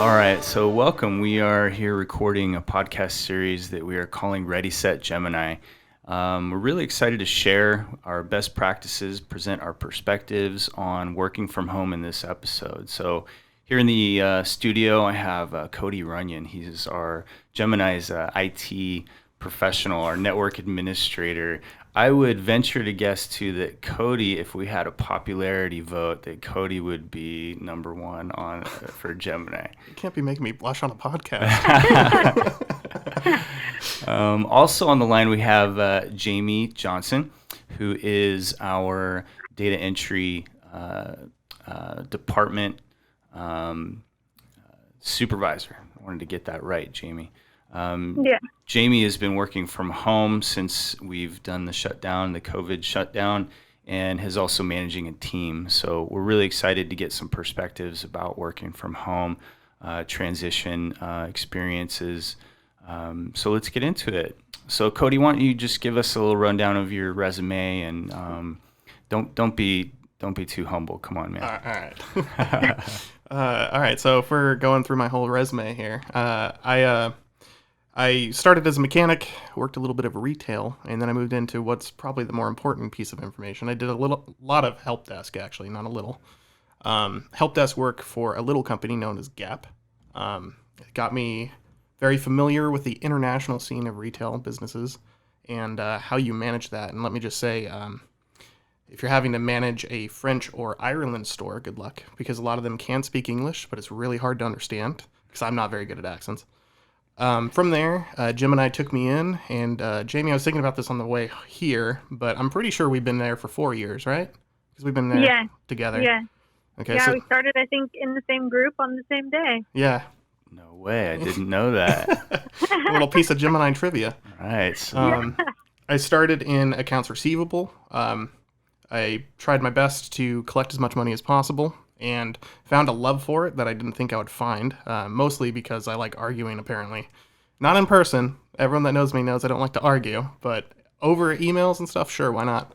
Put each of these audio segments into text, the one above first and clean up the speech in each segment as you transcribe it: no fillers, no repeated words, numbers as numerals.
All right, so welcome. We are here recording a podcast series that we are calling Ready, Set, Gemini. We're really excited to share our best practices, present our perspectives on working from home in this episode. So here in the studio, I have Cody Runyan. He's our Gemini's IT professional, our network administrator. I would venture to guess too that Cody, if we had a popularity vote, that Cody would be number one on for Gemini. You can't be making me blush on a podcast. Also on the line we have Jamie Johnson, who is our data entry department supervisor. I wanted to get that right, Jamie. Jamie has been working from home since we've done the shutdown, the COVID shutdown, and is also managing a team. So we're really excited to get some perspectives about working from home, transition experiences. So let's get into it. So Cody, why don't you just give us a little rundown of your resume and don't be too humble. Come on, man. All right. All right. So if we're going through my whole resume here, I started as a mechanic, worked a little bit of retail, and then I moved into what's probably the more important piece of information. I did a lot of help desk, actually, not a little. Help desk work for a little company known as Gap. It got me very familiar with the international scene of retail businesses and how you manage that. And let me just say, if you're having to manage a French or Ireland store, good luck, because a lot of them can speak English, but it's really hard to understand because I'm not very good at accents. From there, Gemini took me in, and Jamie, I was thinking about this on the way here, but I'm pretty sure we've been there for 4 years, right? Because we've been there together. Yeah. Okay. Yeah, so, we started, I think, in the same group on the same day. Yeah. No way, I didn't know that. A little piece of Gemini trivia. All right. So. I started in accounts receivable. I tried my best to collect as much money as possible and found a love for it that I didn't think I would find, mostly because I like arguing, apparently. Not in person. Everyone that knows me knows I don't like to argue, but over emails and stuff, sure, why not?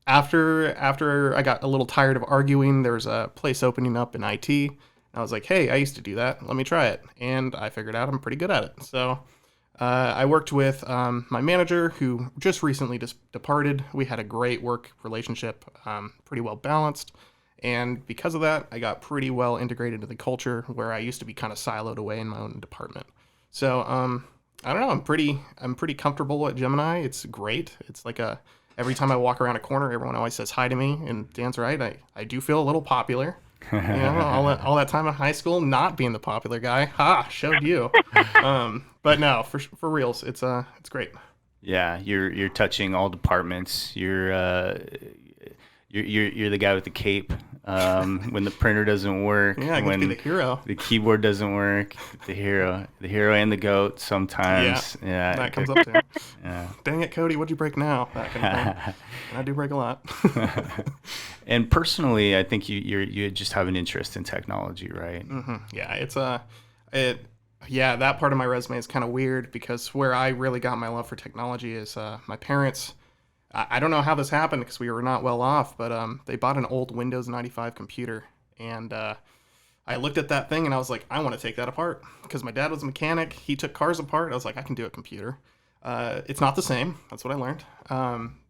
After I got a little tired of arguing, there was a place opening up in IT. And I was like, hey, I used to do that. Let me try it. And I figured out I'm pretty good at it. So I worked with my manager, who just recently departed. We had a great work relationship, pretty well balanced. And because of that, I got pretty well integrated into the culture where I used to be kind of siloed away in my own department. So I don't know. I'm pretty comfortable at Gemini. It's great. It's like every time I walk around a corner, everyone always says hi to me. And Dan's right. I do feel a little popular. You know, all that time in high school not being the popular guy. Ha! Showed you. But no, for reals, it's great. Yeah, you're touching all departments. You're the guy with the cape when the printer doesn't work. Yeah, I get when to be the hero. The keyboard doesn't work. The hero and the goat sometimes. Yeah, that comes up too. Yeah. Dang it, Cody, what'd you break now? That kind of thing. And I do break a lot. And personally, I think you just have an interest in technology, right? Mm-hmm. Yeah, that part of my resume is kind of weird because where I really got my love for technology is my parents. I don't know how this happened because we were not well off, but they bought an old Windows 95 computer, and I looked at that thing and I was like, I want to take that apart because my dad was a mechanic. He took cars apart. I was like, I can do a computer. It's not the same. That's what I learned.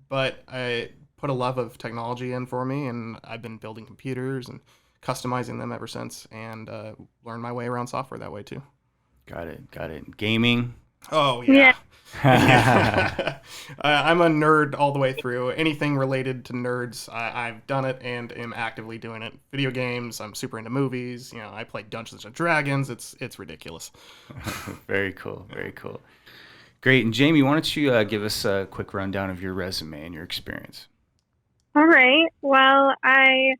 But I put a love of technology in for me, and I've been building computers and customizing them ever since, and learned my way around software that way too. Got it. Gaming. Oh, yeah. I'm a nerd all the way through. Anything related to nerds, I've done it and am actively doing it. Video games, I'm super into movies. You know, I play Dungeons and Dragons. It's ridiculous. Very cool. Great. And Jamie, why don't you give us a quick rundown of your resume and your experience? All right. Well, I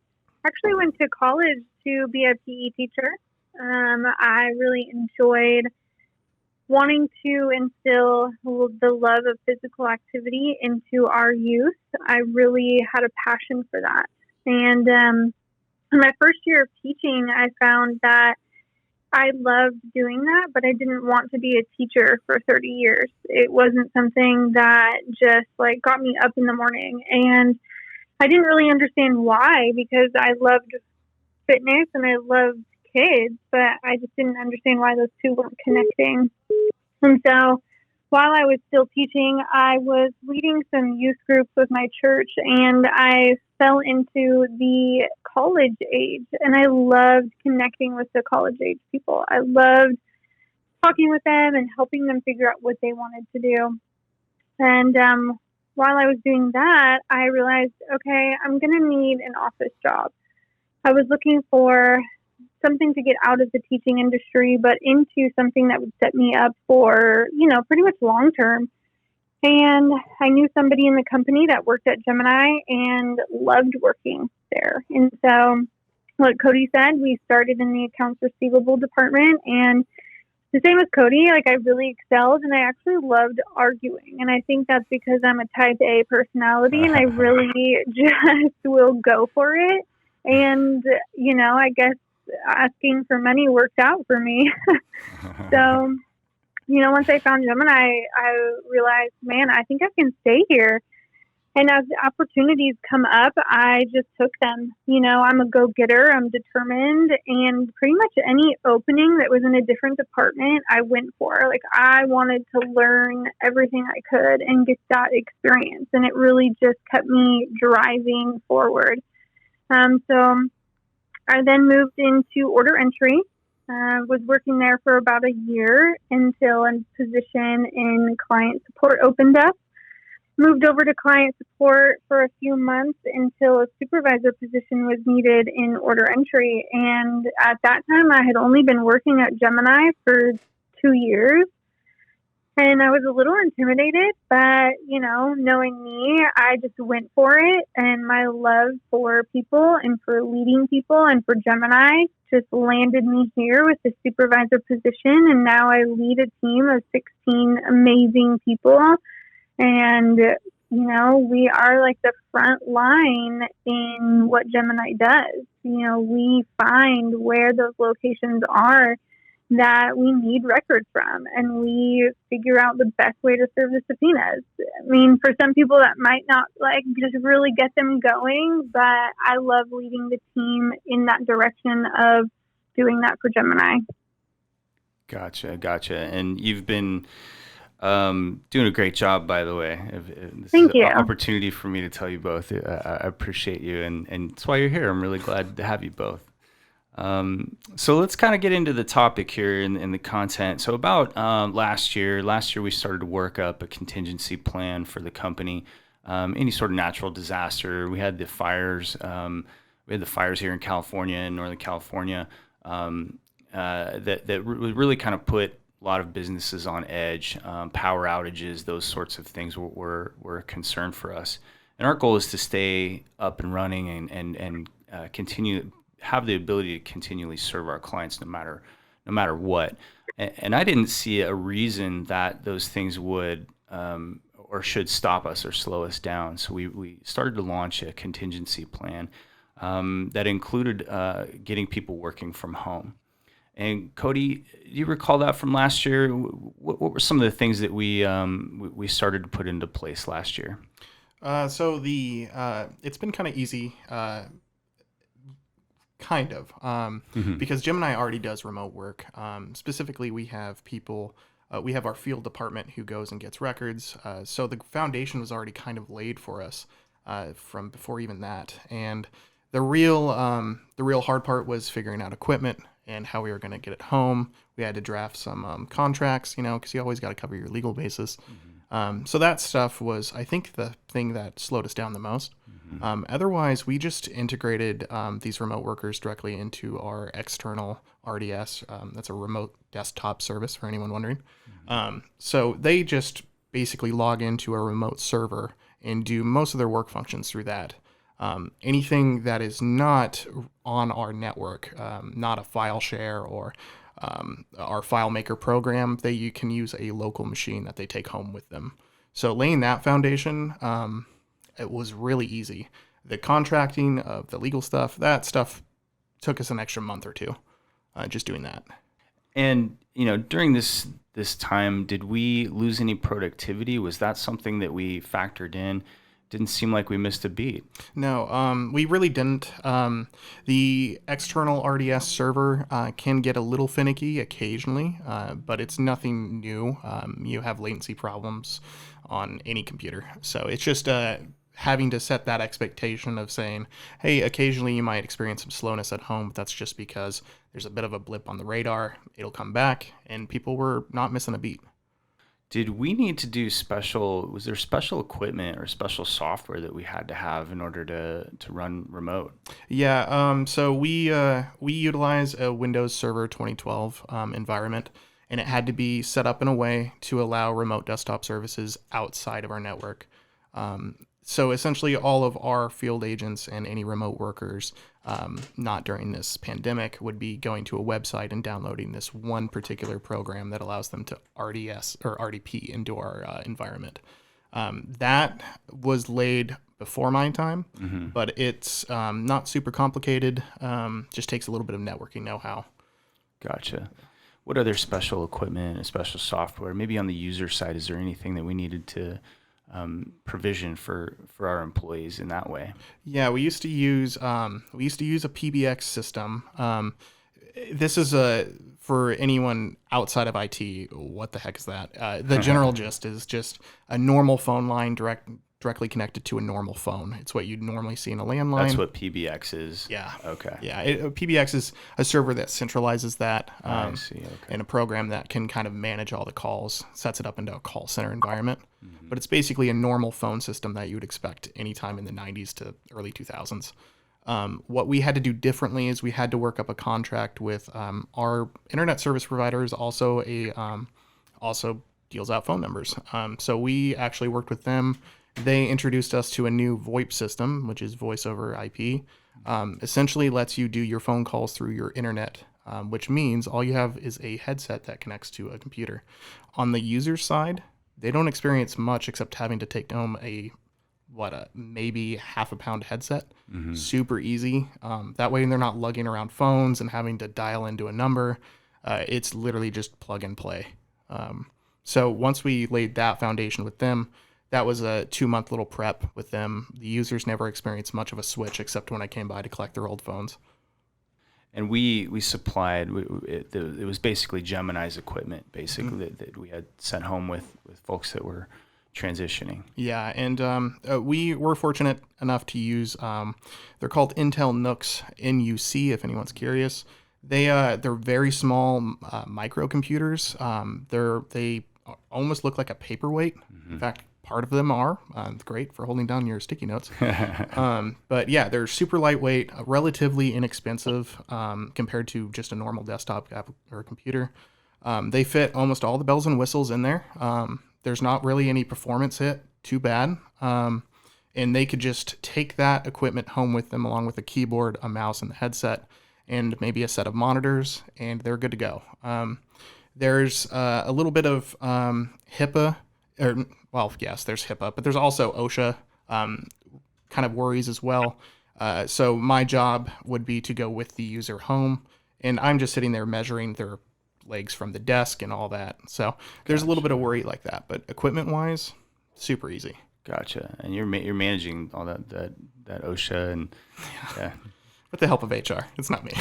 actually went to college to be a PE teacher. I really enjoyed wanting to instill the love of physical activity into our youth. I really had a passion for that. And in my first year of teaching, I found that I loved doing that, but I didn't want to be a teacher for 30 years. It wasn't something that just got me up in the morning. And I didn't really understand why, because I loved fitness and I loved kids, but I just didn't understand why those two weren't connecting. And so while I was still teaching, I was leading some youth groups with my church, and I fell into the college age, and I loved connecting with the college age people. I loved talking with them and helping them figure out what they wanted to do. And while I was doing that, I realized, okay, I'm going to need an office job. I was looking for something to get out of the teaching industry, but into something that would set me up for, pretty much long term. And I knew somebody in the company that worked at Gemini and loved working there. And so, like Cody said, we started in the accounts receivable department, and the same as Cody, I really excelled, and I actually loved arguing. And I think that's because I'm a type A personality, and I really just will go for it. And, I guess asking for money worked out for me. So, once I found Gemini, I realized, man, I think I can stay here. And as opportunities come up, I just took them. I'm a go-getter. I'm determined. And pretty much any opening that was in a different department, I went for. I wanted to learn everything I could and get that experience. And it really just kept me driving forward. So I then moved into order entry. Was working there for about a year until a position in client support opened up. Moved over to client support for a few months until a supervisor position was needed in order entry. And at that time, I had only been working at Gemini for 2 years. And I was a little intimidated, but, knowing me, I just went for it. And my love for people and for leading people and for Gemini just landed me here with the supervisor position. And now I lead a team of 16 amazing people. And, we are like the front line in what Gemini does. We find where those locations are that we need records from, and we figure out the best way to serve the subpoenas. I mean, for some people that might not just really get them going, but I love leading the team in that direction of doing that for Gemini. Gotcha. And you've been doing a great job, by the way. This Thank is you. an opportunity for me to tell you both. I appreciate you, and that's why you're here. I'm really glad to have you both. So let's kind of get into the topic here in the content. So about last year we started to work up a contingency plan for the company. Any sort of natural disaster. We had the fires. We had the fires here in California, in Northern California, that really kind of put a lot of businesses on edge. Power outages, those sorts of things were a concern for us. And our goal is to stay up and running and continue have the ability to continually serve our clients no matter what. And I didn't see a reason that those things would or should stop us or slow us down. So we started to launch a contingency plan that included getting people working from home. And Cody, do you recall that from last year? What were some of the things that we started to put into place last year? So it's been kind of easy. Because Gemini already does remote work. Specifically, we have people, we have our field department who goes and gets records. So the foundation was already kind of laid for us from before even that. And the real hard part was figuring out equipment and how we were going to get it home. We had to draft some contracts, because you always got to cover your legal basis. So that stuff was, I think, the thing that slowed us down the most. Otherwise, we just integrated these remote workers directly into our external RDS. That's a remote desktop service for anyone wondering. So they just basically log into a remote server and do most of their work functions through that. Anything that is not on our network, not a file share or our FileMaker program, you can use a local machine that they take home with them. So laying that foundation, it was really easy. The contracting of the legal stuff, that stuff took us an extra month or two, just doing that. And, during this time, did we lose any productivity? Was that something that we factored in? didn't seem like we missed a beat. No, we really didn't. The external RDS server can get a little finicky occasionally, but it's nothing new. You have latency problems on any computer. So it's just having to set that expectation of saying, hey, occasionally you might experience some slowness at home, but that's just because there's a bit of a blip on the radar. It'll come back, and people were not missing a beat. Did we need to do was there special equipment or special software that we had to have in order to run remote? Yeah, so we utilize a Windows Server 2012 environment, and it had to be set up in a way to allow remote desktop services outside of our network. So essentially, all of our field agents and any remote workers, not during this pandemic, would be going to a website and downloading this one particular program that allows them to RDS or RDP into our environment. That was laid before my time, but it's not super complicated. Just takes a little bit of networking know-how. Gotcha. What other special equipment and special software, maybe on the user side, is there anything that we needed to provision for our employees in that way? Yeah, we used to use a PBX system. This is for anyone outside of IT. What the heck is that? The general gist is just a normal phone line directly connected to a normal phone. It's what you'd normally see in a landline. That's what PBX is. Yeah. Okay. Yeah. PBX is a server that centralizes that. I see. Okay. And a program that can kind of manage all the calls, sets it up into a call center environment. But it's basically a normal phone system that you would expect anytime in the 90s to early 2000s. What we had to do differently is we had to work up a contract with our internet service provider is also also deals out phone numbers. So we actually worked with them. They introduced us to a new VoIP system, which is voice over IP. Essentially lets you do your phone calls through your internet, which means all you have is a headset that connects to a computer. On the user side, they don't experience much except having to take home maybe half a pound headset. Super easy. That way they're not lugging around phones and having to dial into a number. It's literally just plug and play. So once we laid that foundation with them, that was a 2-month little prep with them. The users never experienced much of a switch except when I came by to collect their old phones. And we supplied, it was basically Gemini's equipment, basically, that we had sent home with folks that were transitioning. Yeah, and we were fortunate enough to use, they're called Intel Nukes, NUC, if anyone's curious. They're very small microcomputers. They almost look like a paperweight. In fact, part of them are great for holding down your sticky notes. But yeah, they're super lightweight, relatively inexpensive compared to just a normal desktop app or computer. They fit almost all the bells and whistles in there. There's not really any performance hit too bad. And they could just take that equipment home with them along with a keyboard, a mouse, and the headset, and maybe a set of monitors, and they're good to go. There's a little bit of HIPAA, yes, there's HIPAA, but there's also OSHA kind of worries as well. So my job would be to go with the user home, and I'm just sitting there measuring their legs from the desk and all that. So there's a little bit of worry like that, but equipment-wise, super easy. Gotcha. And you're managing all that OSHA and yeah. With the help of HR. It's not me.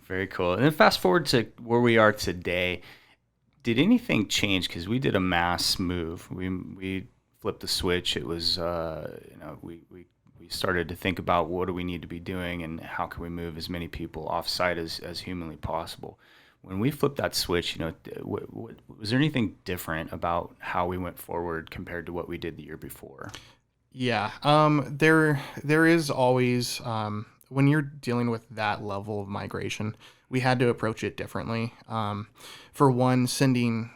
Very cool. And then fast forward to where we are today. Did anything change? Because we did a mass move. We flipped the switch. It was, we started to think about what do we need to be doing and how can we move as many people off-site as humanly possible. When we flipped that switch, was there anything different about how we went forward compared to what we did the year before? Yeah, there is always, when you're dealing with that level of migration, we had to approach it differently. For one, sending,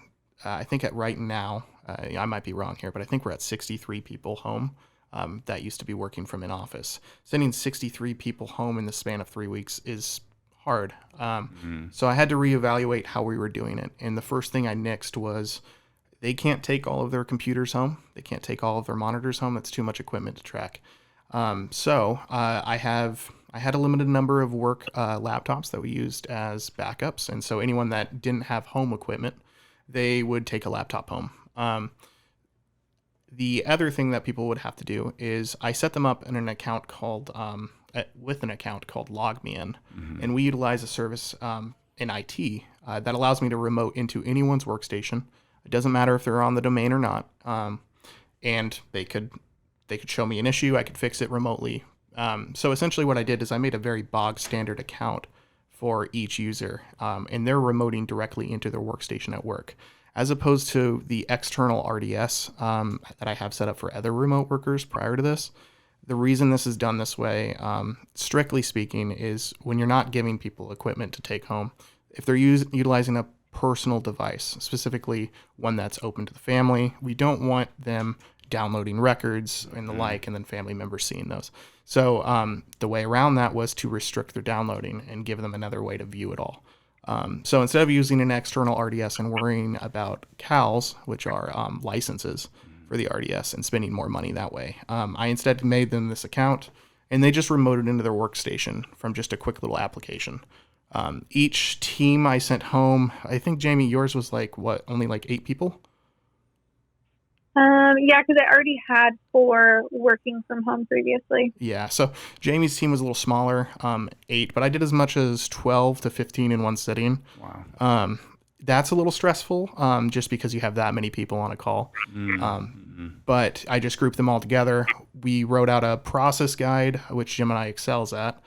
I think right now, I might be wrong here, but I think we're at 63 people home that used to be working from an office. Sending 63 people home in the span of 3 weeks is hard. So I had to reevaluate how we were doing it. And the first thing I nixed was they can't take all of their computers home. They can't take all of their monitors home. That's too much equipment to track. So I had a limited number of work laptops that we used as backups. And so anyone that didn't have home equipment, they would take a laptop home. The other thing that people would have to do is I set them up in an account called with an account called LogMeIn, and we utilize a service in IT that allows me to remote into anyone's workstation. It doesn't matter if they're on the domain or not, and they could show me an issue. I could fix it remotely. So essentially, what I did is I made a very bog standard account for each user, and they're remoting directly into their workstation at work, as opposed to the external RDS that I have set up for other remote workers prior to this. The reason this is done this way, strictly speaking, is when you're not giving people equipment to take home, if they're utilizing a personal device, specifically one that's open to the family, we don't want them downloading records and the like, and then family members seeing those. So the way around that was to restrict their downloading and give them another way to view it all. So instead of using an external RDS and worrying about CALs, which are licenses for the RDS, and spending more money that way, I instead made them this account, and they just remoted into their workstation from just a quick little application. Each team I sent home, I think, Jamie, yours was only 8 people? Yeah, because I already had 4 working from home previously. Yeah, so Jamie's team was a little smaller, 8, but I did as much as 12 to 15 in one sitting. Wow. That's a little stressful, just because you have that many people on a call. But I just grouped them all together. We wrote out a process guide, which Gemini excels at,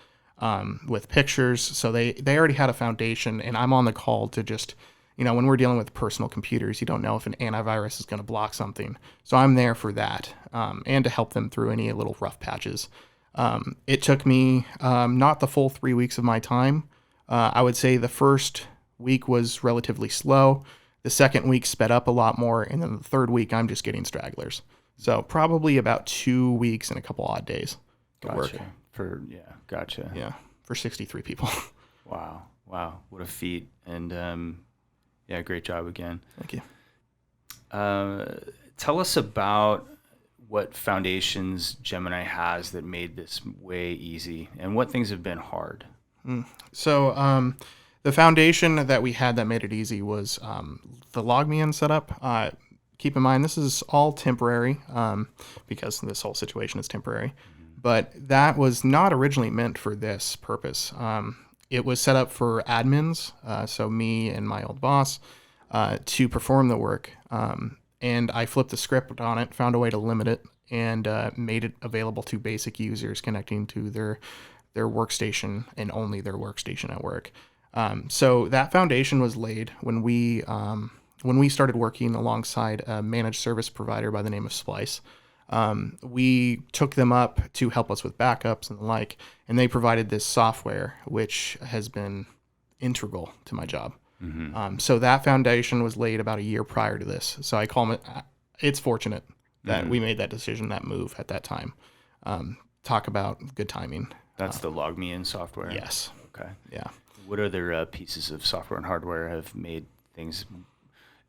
with pictures. So they already had a foundation, and I'm on the call to just, when we're dealing with personal computers, you don't know if an antivirus is going to block something. So I'm there for that, and to help them through any little rough patches. It took me not the full 3 weeks of my time. I would say the first week was relatively slow. The second week sped up a lot more, and then the third week I'm just getting stragglers. So probably about 2 weeks and a couple odd days to work. Gotcha. Yeah, for 63 people. Wow, what a feat! And great job again. Thank you. Tell us about what foundations Gemini has that made this way easy, and what things have been hard. So the foundation that we had that made it easy was the LogMeIn setup. Keep in mind, this is all temporary, because this whole situation is temporary. But that was not originally meant for this purpose. It was set up for admins, so me and my old boss, to perform the work. And I flipped the script on it, found a way to limit it, and made it available to basic users connecting to their workstation and only their workstation at work. So that foundation was laid when we started working alongside a managed service provider by the name of Splice. We took them up to help us with backups and the like, and they provided this software, which has been integral to my job. So that foundation was laid about a year prior to this. So I call it, it's fortunate that we made that decision, that move at that time. Talk about good timing. That's the LogMeIn software? Yes. Okay. Yeah. What other pieces of software and hardware have made things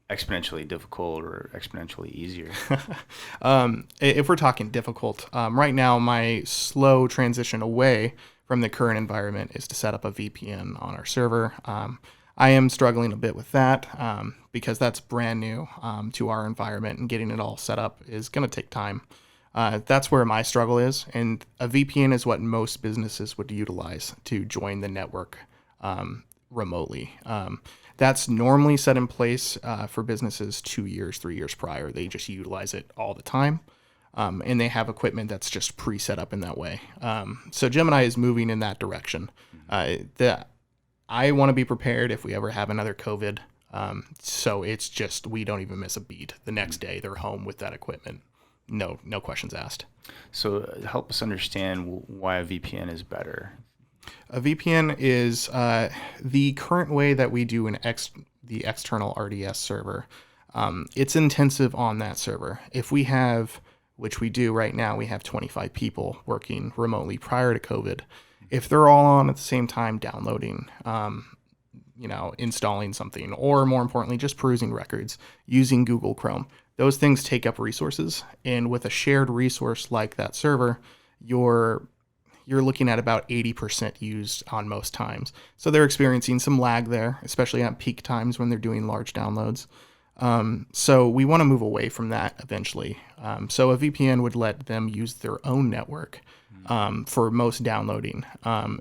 exponentially difficult or exponentially easier? If we're talking difficult, right now my slow transition away from the current environment is to set up a VPN on our server. I am struggling a bit with that because that's brand new to our environment, and getting it all set up is going to take time. That's where my struggle is, and a VPN is what most businesses would utilize to join the network remotely. That's normally set in place for businesses 2 years, 3 years prior. They just utilize it all the time, and they have equipment that's just pre-set up in that way. So Gemini is moving in that direction. I want to be prepared if we ever have another COVID. So it's just, we don't even miss a beat. The next day they're home with that equipment. No questions asked. So help us understand why a VPN is better. A VPN is the current way that we do the external RDS server. It's intensive on that server. If we have, which we do right now, we have 25 people working remotely prior to COVID. If they're all on at the same time downloading, installing something, or more importantly, just perusing records using Google Chrome, those things take up resources. And with a shared resource like that server, you're looking at about 80% used on most times. So they're experiencing some lag there, especially at peak times when they're doing large downloads. So we want to move away from that eventually. So a VPN would let them use their own network for most downloading,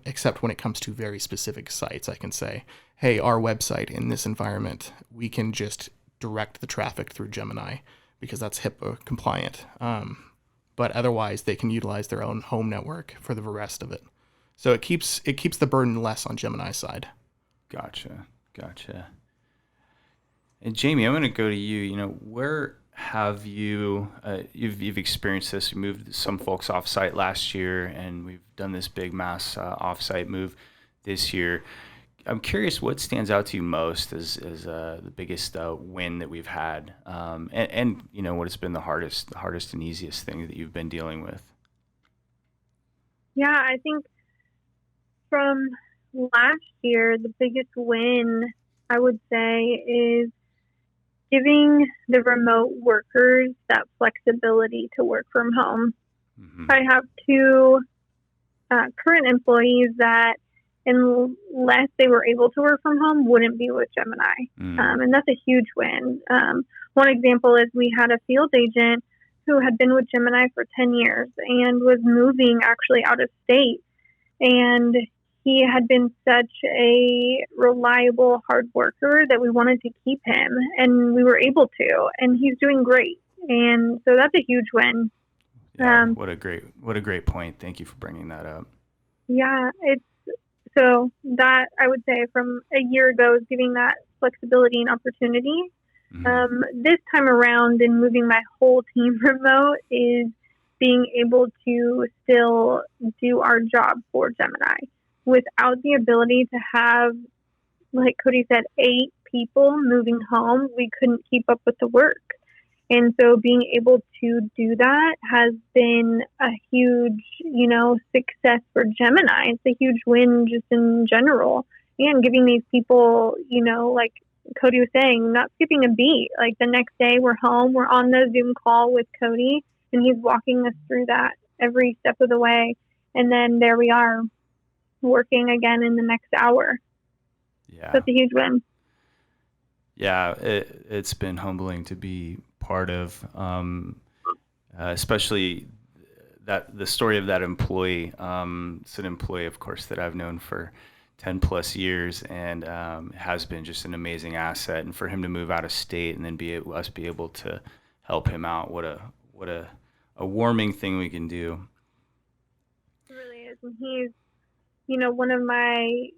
except when it comes to very specific sites. I can say, hey, our website in this environment, we can just direct the traffic through Gemini because that's HIPAA compliant. But otherwise, they can utilize their own home network for the rest of it. So it keeps the burden less on Gemini's side. Gotcha. And Jamie, I'm going to go to you. Where have you've experienced this? We moved some folks off-site last year, and we've done this big mass off-site move this year. I'm curious what stands out to you most as the biggest win that we've had, and what has been the hardest and easiest thing that you've been dealing with. Yeah, I think from last year, the biggest win I would say is giving the remote workers that flexibility to work from home. Mm-hmm. I have two current employees that, unless they were able to work from home, wouldn't be with Gemini. And that's a huge win. One example is we had a field agent who had been with Gemini for 10 years and was moving actually out of state. And he had been such a reliable, hard worker that we wanted to keep him, and we were able to, and he's doing great. And so that's a huge win. Yeah, what a great point. Thank you for bringing that up. Yeah, so that I would say from a year ago is giving that flexibility and opportunity. Mm-hmm. This time around in moving my whole team remote is being able to still do our job for Gemini without the ability to have, like Cody said, 8 people moving home. We couldn't keep up with the work. And so being able to do that has been a huge, success for Gemini. It's a huge win just in general. And giving these people, like Cody was saying, not skipping a beat. Like the next day we're home, we're on the Zoom call with Cody, and he's walking us through that every step of the way. And then there we are working again in the next hour. Yeah. That's a huge win. Yeah, it's been humbling to be part of, especially that the story of that employee. It's an employee, of course, that I've known for 10 plus years, and has been just an amazing asset. And for him to move out of state and then be able to help him out, what a warming thing we can do. It really is, and he's, one of my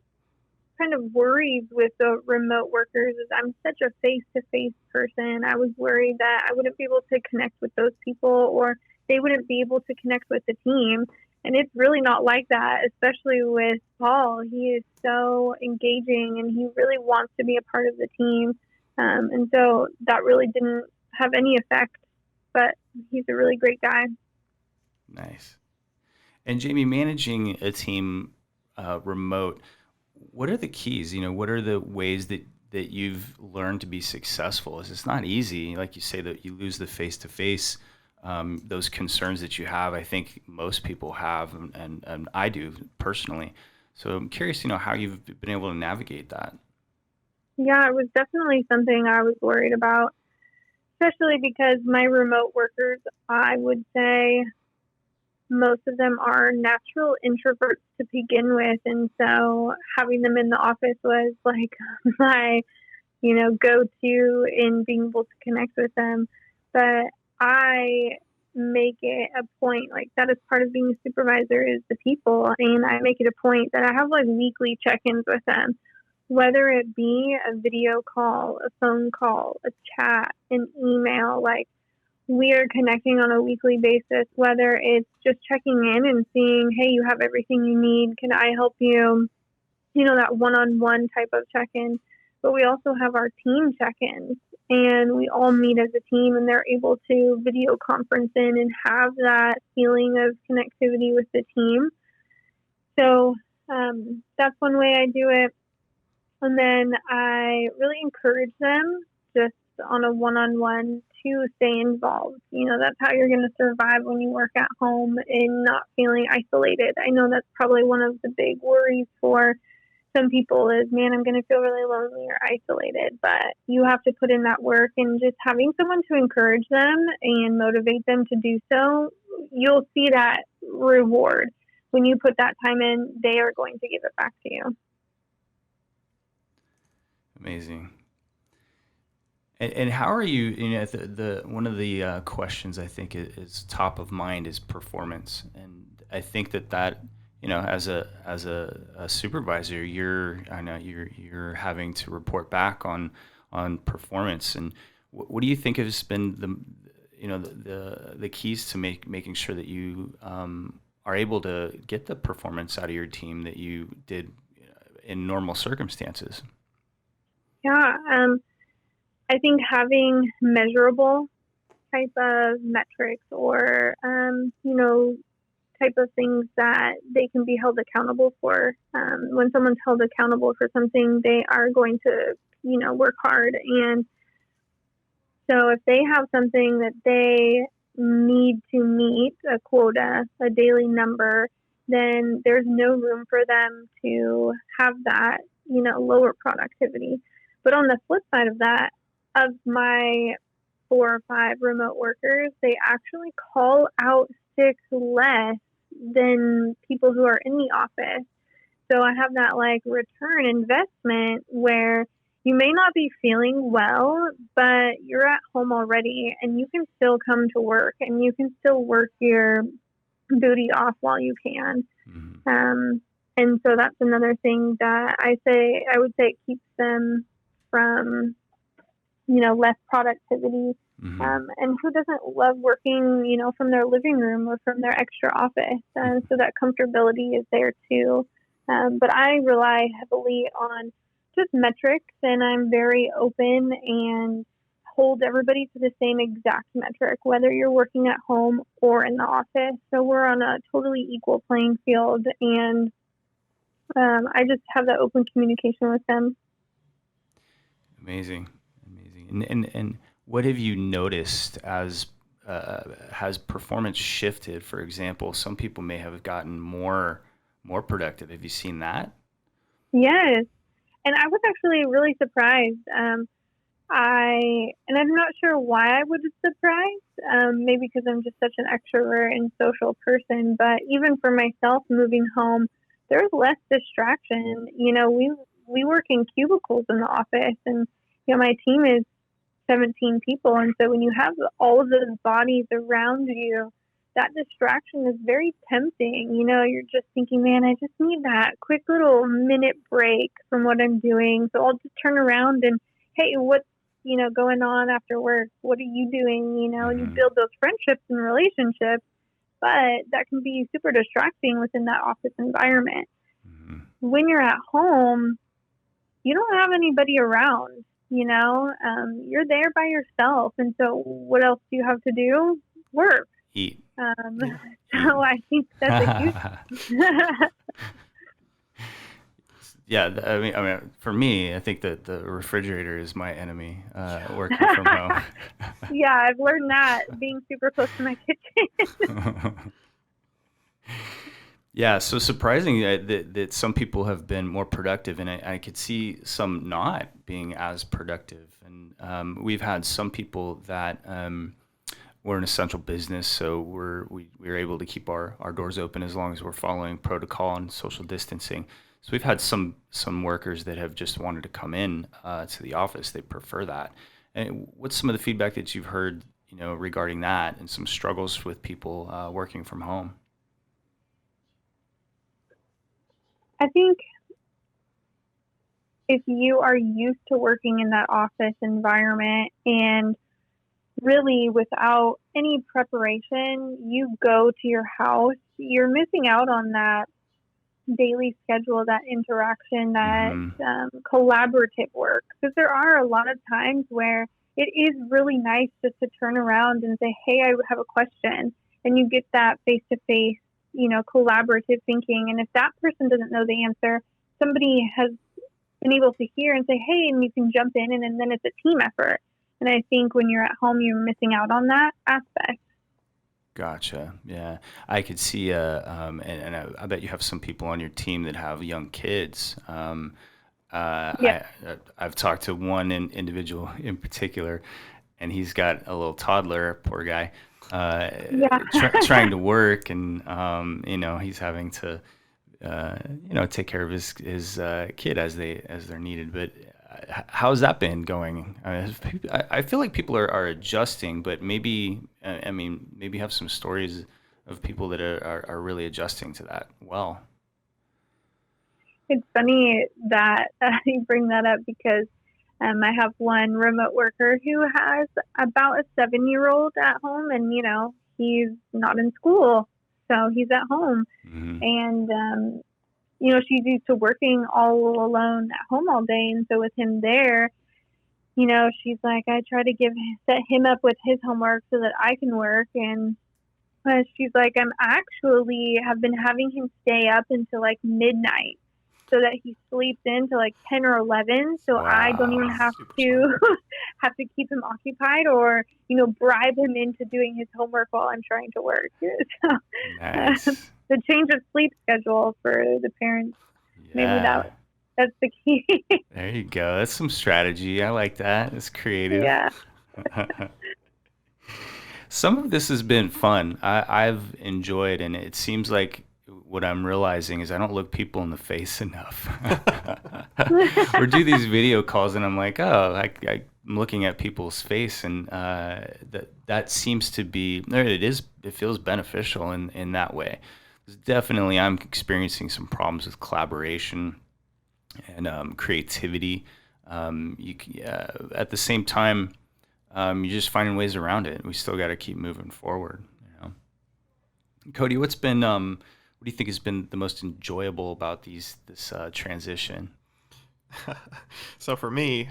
kind of worries with the remote workers is I'm such a face-to-face person. I was worried that I wouldn't be able to connect with those people, or they wouldn't be able to connect with the team. And it's really not like that, especially with Paul. He is so engaging, and he really wants to be a part of the team. And so that really didn't have any effect, but he's a really great guy. Nice. And Jamie, managing a team remote, what are the keys? What are the ways that you've learned to be successful? It's not easy. Like you say, that you lose the face-to-face, those concerns that you have, I think most people have, and I do personally. So I'm curious, how you've been able to navigate that. Yeah, it was definitely something I was worried about, especially because my remote workers, I would say most of them are natural introverts to begin with. And so having them in the office was like my, go-to in being able to connect with them. But I make it a point, like that is part of being a supervisor, is the people. And I make it a point that I have like weekly check-ins with them, whether it be a video call, a phone call, a chat, an email. Like we are connecting on a weekly basis, whether it's just checking in and seeing, hey, you have everything you need. Can I help you? That one-on-one type of check-in. But we also have our team check-ins, and we all meet as a team, and they're able to video conference in and have that feeling of connectivity with the team. So that's one way I do it. And then I really encourage them just on a one-on-one to stay involved. That's how you're going to survive when you work at home and not feeling isolated. I know that's probably one of the big worries for some people is, man, I'm going to feel really lonely or isolated, but you have to put in that work, and just having someone to encourage them and motivate them to do so, you'll see that reward. When you put that time in, they are going to give it back to you. Amazing. And how are you, the one of the questions I think is top of mind is performance. And I think that as a supervisor, I know you're having to report back on performance. And what do you think has been the keys to making sure that you are able to get the performance out of your team that you did in normal circumstances? Yeah, I think having measurable type of metrics or, type of things that they can be held accountable for. When someone's held accountable for something, they are going to, work hard. And so if they have something that they need to meet, a quota, a daily number, then there's no room for them to have that, lower productivity. But on the flip side of that, of my 4 or 5 remote workers, they actually call out sick less than people who are in the office. So I have that return investment where you may not be feeling well, but you're at home already and you can still come to work and you can still work your booty off while you can. Mm-hmm. And so that's another thing that I would say it keeps them from, less productivity. Mm-hmm. And who doesn't love working, from their living room or from their extra office? So that comfortability is there too. But I rely heavily on just metrics, and I'm very open and hold everybody to the same exact metric, whether you're working at home or in the office. So we're on a totally equal playing field, and I just have that open communication with them. Amazing. And what have you noticed as has performance shifted? For example, some people may have gotten more productive. Have you seen that? Yes, and I was actually really surprised. I'm not sure why I was surprised. Maybe because I'm just such an extrovert and social person. But even for myself, moving home, there's less distraction. We work in cubicles in the office, and my team is 17 people. And so when you have all of those bodies around you, that distraction is very tempting. You're just thinking, man, I just need that quick little minute break from what I'm doing. So I'll just turn around and, hey, what's, going on after work? What are you doing? You build those friendships and relationships, but that can be super distracting within that office environment. Mm-hmm. When you're at home, you don't have anybody around. You're there by yourself. And so what else do you have to do? Work. Eat. So I think that's a huge... Yeah. I mean, for me, I think that the refrigerator is my enemy, working from home. Yeah, I've learned that being super close to my kitchen. Yeah, so surprising that some people have been more productive, and I could see some not being as productive. And we've had some people that we're an essential business, so we're able to keep our doors open as long as we're following protocol and social distancing. So we've had some workers that have just wanted to come in to the office. They prefer that. And what's some of the feedback that you've heard, regarding that, and some struggles with people working from home? I think if you are used to working in that office environment and really without any preparation, you go to your house, you're missing out on that daily schedule, that interaction, that collaborative work. Because there are a lot of times where it is really nice just to turn around and say, hey, I have a question. And you get that face-to-face collaborative thinking. And if that person doesn't know the answer, somebody has been able to hear and say, hey, and you can jump in, and then it's a team effort. And I think when you're at home, you're missing out on that aspect. Gotcha. Yeah, I could see. And I bet you have some people on your team that have young kids. Yeah. I've talked to one individual in particular, and he's got a little toddler, poor guy, uh, Yeah. trying to work, and he's having to take care of his kid as they're needed. But how's that been going? I feel like people are adjusting, but maybe I mean maybe have some stories of people that are really adjusting to that well. It's funny that you bring that up because I have one remote worker who has about a 7-year-old at home, and he's not in school, so he's at home, Hmm. and she's used to working all alone at home all day, and so with him there, she's like, I try to set him up with his homework so that I can work, and she's like, I'm actually have been having him stay up until like midnight so that he sleeps in to like 10 or 11, so I don't even Wow. have Super to smart. have to keep him occupied or bribe him into doing his homework while I'm trying to work. So Nice. the change of sleep schedule for the parents, maybe Yeah. that's the key. There you go. That's some strategy. I like that. It's creative. Yeah. Some of this has been fun. I've enjoyed, and it seems like what I'm realizing is I don't look people in the face enough. Or do these video calls, and I'm like, oh, I'm looking at people's face, and that seems to be there. It is. It feels beneficial in that way. Definitely, I'm experiencing some problems with collaboration and creativity. At the same time, you're just finding ways around it. We still got to keep moving forward. Cody, what do you think has been the most enjoyable about this transition? So for me,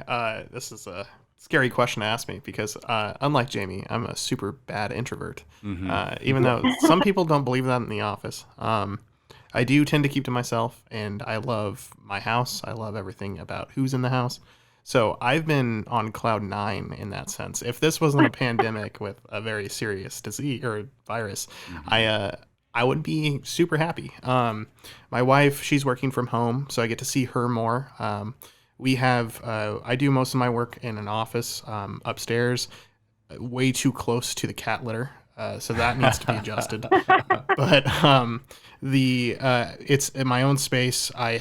this is a scary question to ask me because, unlike Jamie, I'm a super bad introvert. Hmm. Even though some people don't believe that in the office, I do tend to keep to myself, and I love my house. I love everything about who's in the house. So I've been on cloud nine in that sense. If this wasn't a pandemic with a very serious disease or virus, I Hmm. uh, I would be super happy. My wife, she's working from home, so I get to see her more. I do most of my work in an office upstairs, way too close to the cat litter, so that needs to be adjusted. But the it's in my own space. I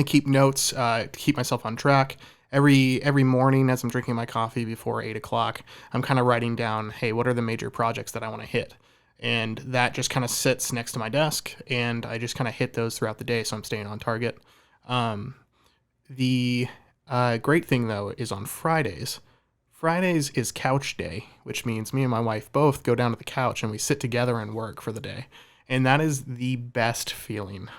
keep notes to keep myself on track. Every morning as I'm drinking my coffee before 8 o'clock, I'm kind of writing down, hey, what are the major projects that I want to hit? And that just kind of sits next to my desk, and I just kind of hit those throughout the day, so I'm staying on target. Um, the great thing though is on Fridays. Fridays is couch day, which means me and my wife both go down to the couch and we sit together and work for the day. And that is the best feeling.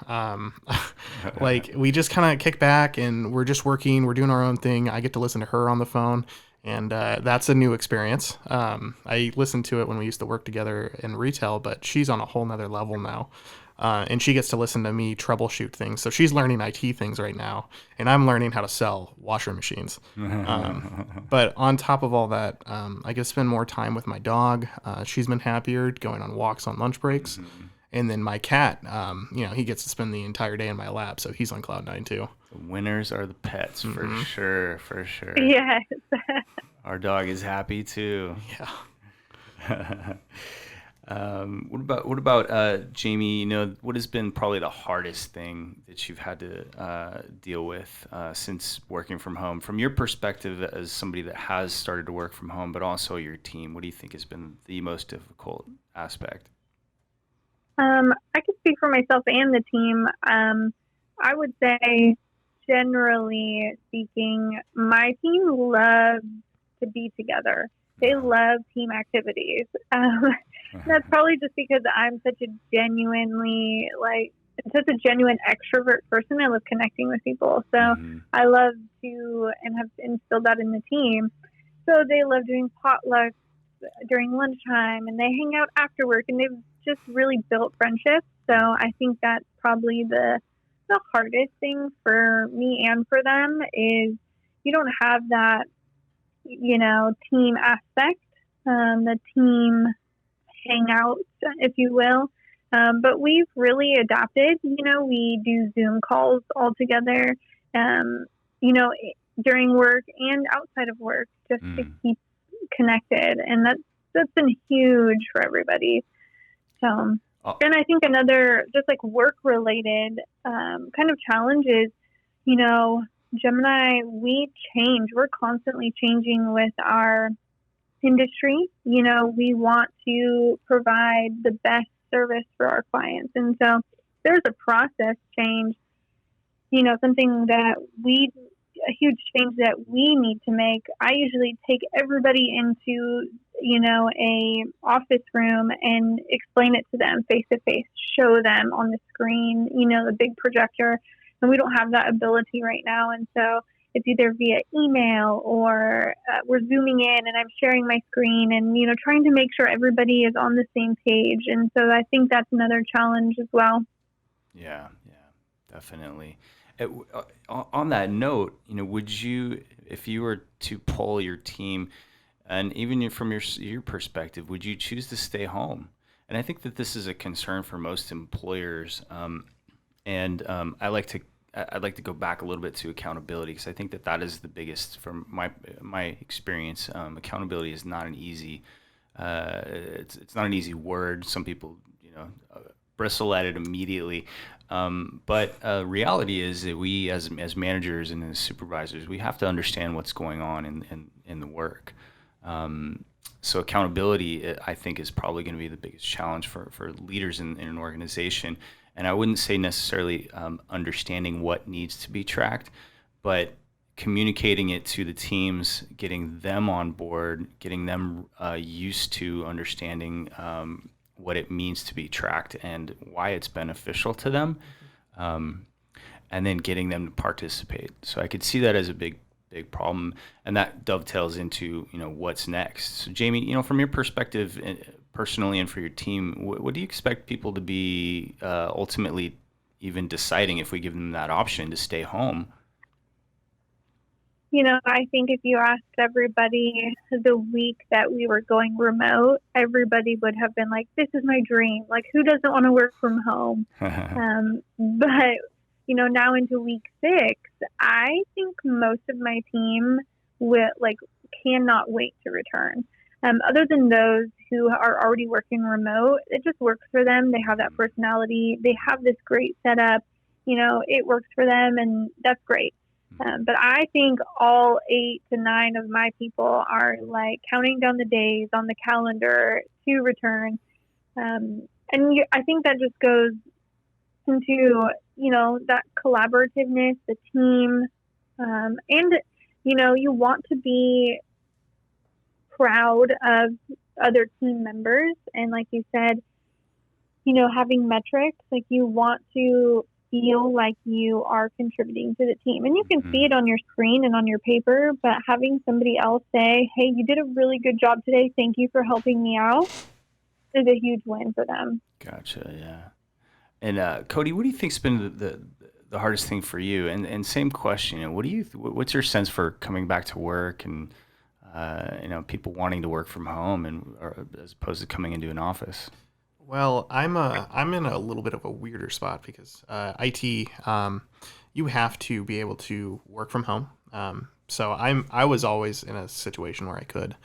Like we just kind of kick back and we're just working, we're doing our own thing. I get to listen to her on the phone, and that's a new experience. I listened to it when we used to work together in retail, but she's on a whole nother level now. And she gets to listen to me troubleshoot things. So she's learning IT things right now, and I'm learning how to sell washer machines. But on top of all that, I get to spend more time with my dog. She's been happier going on walks on lunch breaks. Mhm. And then my cat, he gets to spend the entire day in my lap, so he's on cloud nine too. The winners are the pets for Hmm. sure, for sure. Yes. Our dog is happy too. Yeah. What about Jamie? What has been probably the hardest thing that you've had to deal with since working from home? From your perspective as somebody that has started to work from home, but also your team, what do you think has been the most difficult aspect? I could speak for myself and the team. I would say, generally speaking, my team loves to be together. They love team activities. That's probably just because I'm such a such a genuine extrovert person. I love connecting with people. So Hmm. I love to and have instilled that in the team. So they love doing potlucks during lunchtime, and they hang out after work, and they've just really built friendships. So I think that's probably the hardest thing for me and for them is you don't have that, team aspect, the team hangout, if you will. But we've really adapted. We do Zoom calls all together, during work and outside of work, just to keep connected. And that's been huge for everybody. So, and I think another just like work related kind of challenge is, Gemini, we change. We're constantly changing with our industry. We want to provide the best service for our clients. And so there's a process change, something that a huge change that we need to make. I usually take everybody into, a office room and explain it to them face to face, show them on the screen, the big projector. And we don't have that ability right now. And so it's either via email or we're zooming in and I'm sharing my screen and, trying to make sure everybody is on the same page. And so I think that's another challenge as well. Yeah, definitely. On that note, would you, if you were to poll your team, and even from your perspective, would you choose to stay home? And I think that this is a concern for most employers. I'd like to go back a little bit to accountability, because I think that is the biggest, from my experience. Accountability is not an easy. It's not an easy word. Some people, bristle at it immediately. But reality is that we, as managers and as supervisors, we have to understand what's going on in the work. So accountability, I think, is probably going to be the biggest challenge for leaders in an organization. And I wouldn't say necessarily understanding what needs to be tracked, but communicating it to the teams, getting them on board, getting them used to understanding what it means to be tracked and why it's beneficial to them, and then getting them to participate. So I could see that as a big problem, and that dovetails into what's next. So Jamie, from your perspective, personally and for your team, what do you expect people to be ultimately even deciding if we give them that option to stay home? I think if you asked everybody the week that we were going remote, everybody would have been like, this is my dream. Like, who doesn't want to work from home? But, now into week 6, I think most of my team cannot wait to return. Other than those who are already working remote, it just works for them. They have that personality. They have this great setup. It works for them, and that's great. But I think all 8 to 9 of my people are counting down the days on the calendar to return. I think that just goes into, that collaborativeness, the team. And, you want to be proud of other team members. And like you said, having metrics, you want to feel like you are contributing to the team. And you can see it on your screen and on your paper, but having somebody else say, hey, you did a really good job today, thank you for helping me out, is a huge win for them. Gotcha, yeah. And Cody, what do you think's been the hardest thing for you? And same question, what's your sense for coming back to work and people wanting to work from home or as opposed to coming into an office? Well, I'm in a little bit of a weirder spot because IT, you have to be able to work from home. So I was always in a situation where I could,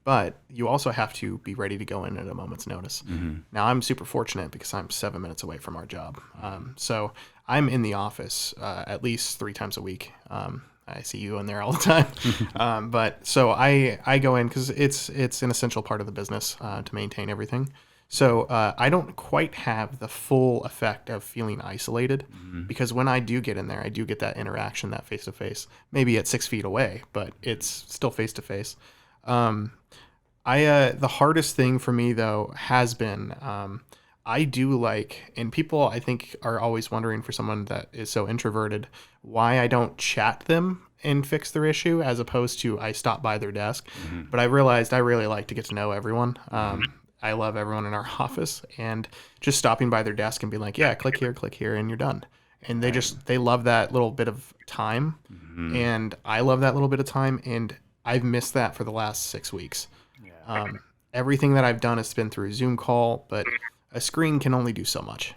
but you also have to be ready to go in at a moment's notice. Now I'm super fortunate because I'm 7 minutes away from our job. So I'm in the office at least 3 times a week. I see you in there all the time. But so I go in because it's an essential part of the business to maintain everything. So I don't quite have the full effect of feeling isolated because when I do get in there, I do get that interaction, that face-to-face, maybe at 6 feet away, but it's still face-to-face. The hardest thing for me, though, has been I do and people I think are always wondering for someone that is so introverted, why I don't chat them and fix their issue as opposed to I stop by their desk. But I realized I really like to get to know everyone. I love everyone in our office, and just stopping by their desk and being like, yeah, click here, and you're done. And they love that little bit of time. And I love that little bit of time. And I've missed that for the last 6 weeks. everything that I've done has been through Zoom call, but a screen can only do so much.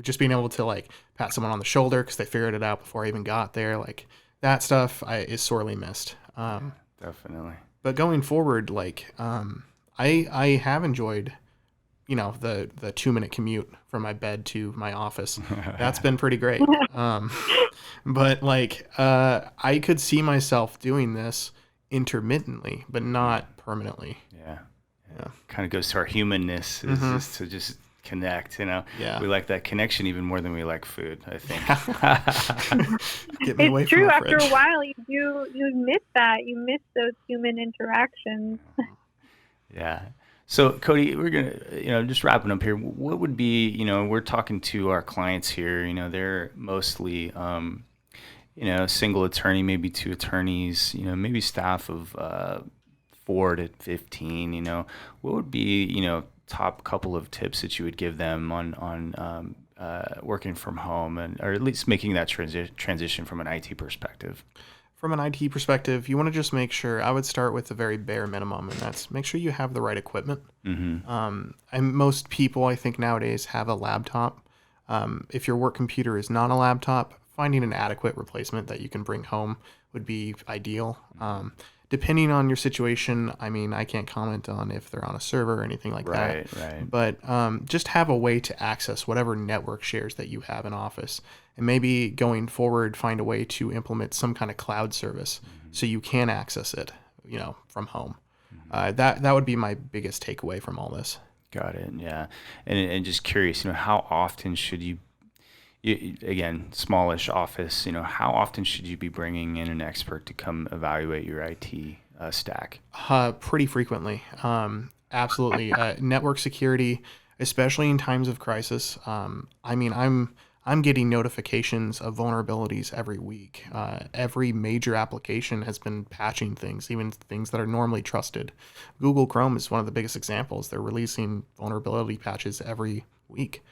Just being able to like pat someone on the shoulder because they figured it out before I even got there, like that stuff is sorely missed. Definitely. But going forward, like I have enjoyed, the 2-minute commute from my bed to my office. That's been pretty great. But like I could see myself doing this intermittently, but not permanently. Yeah. Kind of goes to our humanness, is just to just connect. Yeah. We like that connection even more than we like food, I think. Get me away It's from true. the After fridge. a while, you miss that. You miss those human interactions. Yeah. So Cody, we're gonna, just wrapping up here. What would be, we're talking to our clients here. They're mostly, single attorney, maybe 2 attorneys. Maybe staff of 4 to 15. What would be, top couple of tips that you would give them on working from home, or at least making that transition from an IT perspective? From an IT perspective, you want to just make sure, I would start with the very bare minimum, and that's make sure you have the right equipment. And most people, I think, nowadays have a laptop. If your work computer is not a laptop, finding an adequate replacement that you can bring home would be ideal. Depending on your situation, I mean, I can't comment on if they're on a server or anything like that. Right. But just have a way to access whatever network shares that you have in Office. And maybe going forward, find a way to implement some kind of cloud service so you can access it, from home. That would be my biggest takeaway from all this. Got it. Yeah. And just curious, how often should you, again, smallish office, how often should you be bringing in an expert to come evaluate your IT stack? Pretty frequently. Absolutely. Network security, especially in times of crisis. I mean, I'm getting notifications of vulnerabilities every week. Every major application has been patching things, even things that are normally trusted. Google Chrome is one of the biggest examples. They're releasing vulnerability patches every week.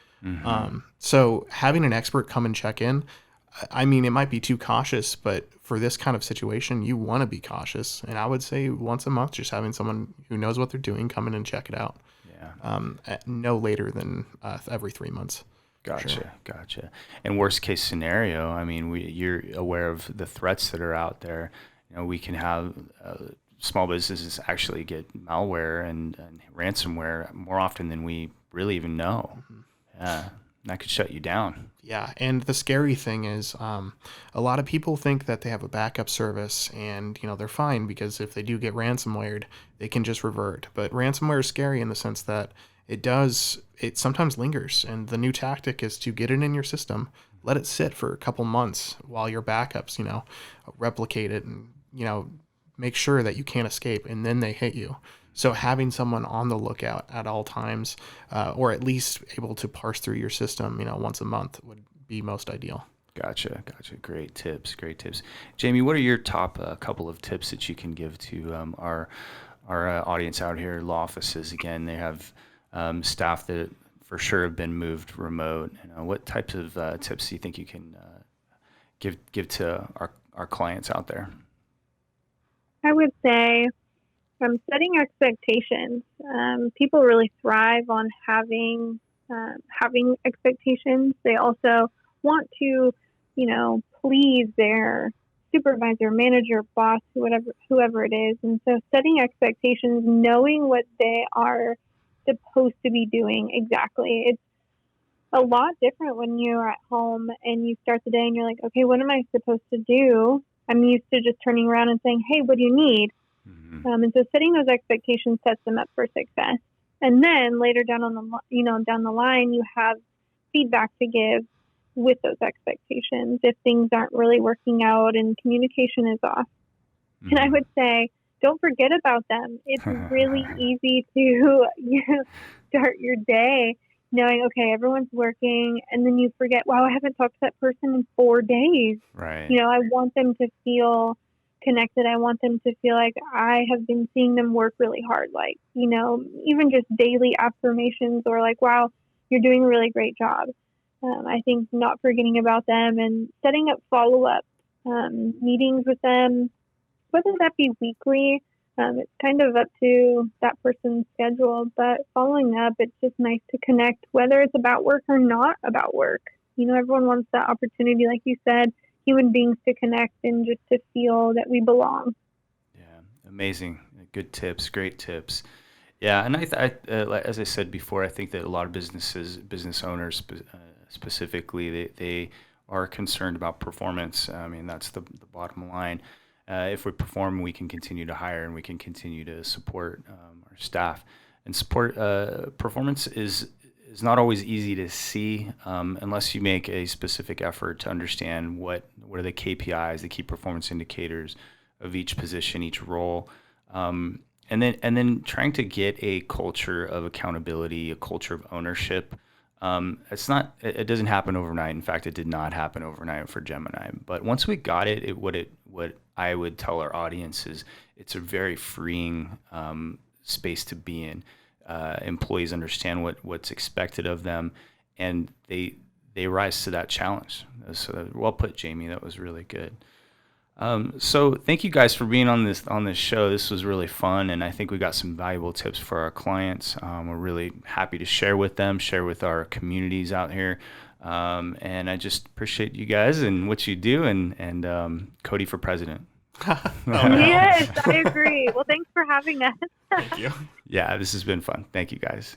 So having an expert come and check in, I mean, it might be too cautious, but for this kind of situation, you want to be cautious. And I would say once a month, just having someone who knows what they're doing come in and check it out. Yeah. At no later than every 3 months. Gotcha. And worst case scenario, I mean, you're aware of the threats that are out there. We can have small businesses actually get malware and ransomware more often than we really even know. Yeah, that could shut you down. Yeah, and the scary thing is a lot of people think that they have a backup service and, they're fine because if they do get ransomwared, they can just revert. But ransomware is scary in the sense that it sometimes lingers. And the new tactic is to get it in your system, let it sit for a couple months while your backups, replicate it and, make sure that you can't escape, and then they hit you. So having someone on the lookout at all times, or at least able to parse through your system, once a month would be most ideal. Gotcha. Great tips. Jamie, what are your top couple of tips that you can give to our audience out here, law offices? Again, they have staff that for sure have been moved remote. What types of tips do you think you can give to our clients out there? I would say setting expectations. People really thrive on having expectations. They also want to, please their supervisor, manager, boss, whoever it is. And so setting expectations, knowing what they are supposed to be doing exactly. It's a lot different when you're at home and you start the day and you're like, okay, what am I supposed to do? I'm used to just turning around and saying, hey, what do you need? And so setting those expectations sets them up for success. And then later down the line, you have feedback to give with those expectations if things aren't really working out and communication is off. And I would say, don't forget about them. It's really easy to start your day knowing, okay, everyone's working, and then you forget, wow, I haven't talked to that person in 4 days. Right. I want them to feel connected. I want them to feel like I have been seeing them work really hard, like, even just daily affirmations or like, wow, you're doing a really great job. I think not forgetting about them and setting up follow-up meetings with them, whether that be weekly It's kind of up to that person's schedule, but following up, it's just nice to connect, whether it's about work or not about work. Everyone wants that opportunity, like you said, human beings to connect and just to feel that we belong. Yeah, amazing. Good tips, great tips. Yeah, and as I said before, I think that a lot of business owners specifically, they are concerned about performance. I mean, that's the bottom line. If we perform, we can continue to hire and we can continue to support our staff. And support performance is not always easy to see unless you make a specific effort to understand what are the KPIs, the key performance indicators of each position, each role. And then trying to get a culture of accountability, a culture of ownership. It doesn't happen overnight. In fact, it did not happen overnight for Gemini. But once we got it, what I would tell our audience is it's a very freeing space to be in. Employees understand what's expected of them, and they rise to that challenge. So well put, Jamie. That was really good. So thank you guys for being on this show. This was really fun, and I think we got some valuable tips for our clients. We're really happy to share with them, share with our communities out here. And I just appreciate you guys and what you do, and Cody for president. Yes, I agree. Well, thanks for having us. Thank you. Yeah, this has been fun. Thank you guys.